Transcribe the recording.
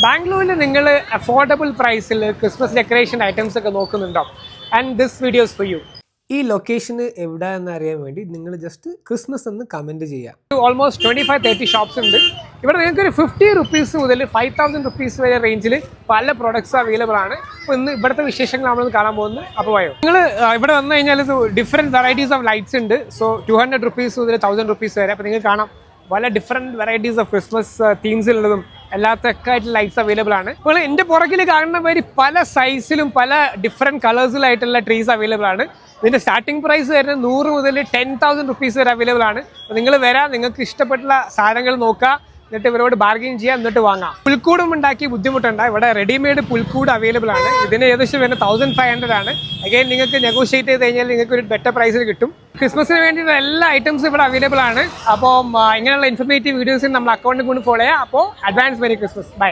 ബാംഗ്ലൂരിൽ നിങ്ങൾ അഫോർഡബിൾ പ്രൈസിൽ ക്രിസ്മസ് ഡെക്കറേഷൻ ഐറ്റംസ് ഒക്കെ നോക്കുന്നുണ്ടോ? And this videos for you. ഈ ലൊക്കേഷന് എവിടെ എന്ന് അറിയാൻ വേണ്ടി നിങ്ങൾ ജസ്റ്റ് ക്രിസ്മസ് എന്ന് കമന്റ് ചെയ്യാം. ഓൾമോസ്റ്റ് 25-30 ഷോപ്സ് ഉണ്ട് ഇവിടെ. നിങ്ങൾക്ക് ഒരു 50 റുപ്പീസ് മുതൽ 5000 റുപ്പീസ് വരെ റേഞ്ചിൽ പല പ്രൊഡക്ട്സ് അവൈലബിൾ ആണ്. അപ്പോൾ ഇന്ന് ഇവിടുത്തെ വിശേഷങ്ങൾ നമ്മൾ കാണാൻ പോകുന്നത്. അപ്പോൾ പോയോ നിങ്ങൾ ഇവിടെ വന്നു കഴിഞ്ഞാൽ ഡിഫറെൻറ്റ് വെറൈറ്റീസ് ഓഫ് ലൈറ്റ്സ് ഉണ്ട്. സോ 200 റുപ്പീസ് മുതൽ 1000 റുപ്പീസ് വരെ. അപ്പോൾ നിങ്ങൾക്ക് കാണാം പല ഡിഫറെൻറ്റ് വെറൈറ്റീസ് ഓഫ് ക്രിസ്മസ് തീംസിലുള്ളതും എല്ലാത്തൊക്കെ ആയിട്ട് ലൈറ്റ്സ് അവൈലബിൾ ആണ്. അപ്പോൾ എൻ്റെ പുറകിൽ കാണുന്ന മാതിരി പല സൈസിലും പല ഡിഫറെൻറ്റ് കളേഴ്സിലായിട്ടുള്ള ട്രീസ് അവൈലബിൾ ആണ്. ഇതിൻ്റെ സ്റ്റാർട്ടിംഗ് പ്രൈസ് വരുന്നത് 100 മുതൽ 10,000 റുപ്പീസ് വരെ അവൈലബിൾ ആണ്. അപ്പോൾ നിങ്ങൾ വരാം, നിങ്ങൾക്ക് ഇഷ്ടപ്പെട്ടുള്ള സാധനങ്ങൾ നോക്കുക, എന്നിട്ട് ഇവരോട് ബാർഗെയിൻ ചെയ്യാം, എന്നിട്ട് വാങ്ങാം. പുൽക്കൂടും ഉണ്ടാക്കി ബുദ്ധിമുട്ടുണ്ട്. ഇവിടെ റെഡിമെയ്ഡ് പുൽക്കൂട് അവൈലബിൾ ആണ്. ഇതിന് ഏകദേശം വരുന്നത് 1500 ആണ്. അഗൈൻ നിങ്ങൾക്ക് നെഗോഷിയേറ്റ് ചെയ്ത് കഴിഞ്ഞാൽ നിങ്ങൾക്ക് ഒരു ബെറ്റർ പ്രൈസിൽ കിട്ടും. ക്രിസ്മസിന് വേണ്ടിയുള്ള എല്ലാ ഐറ്റംസും ഇവിടെ അവൈലബിൾ ആണ്. അപ്പോൾ ഇങ്ങനെയുള്ള ഇൻഫർമേറ്റീവ് വീഡിയോസിന് നമ്മൾ അക്കൗണ്ടിൽ കൊണ്ട് ഫോളോ ചെയ്യാം. അപ്പോൾ അഡ്വാൻസ് മെരി ക്രിസ്മസ്. ബൈ.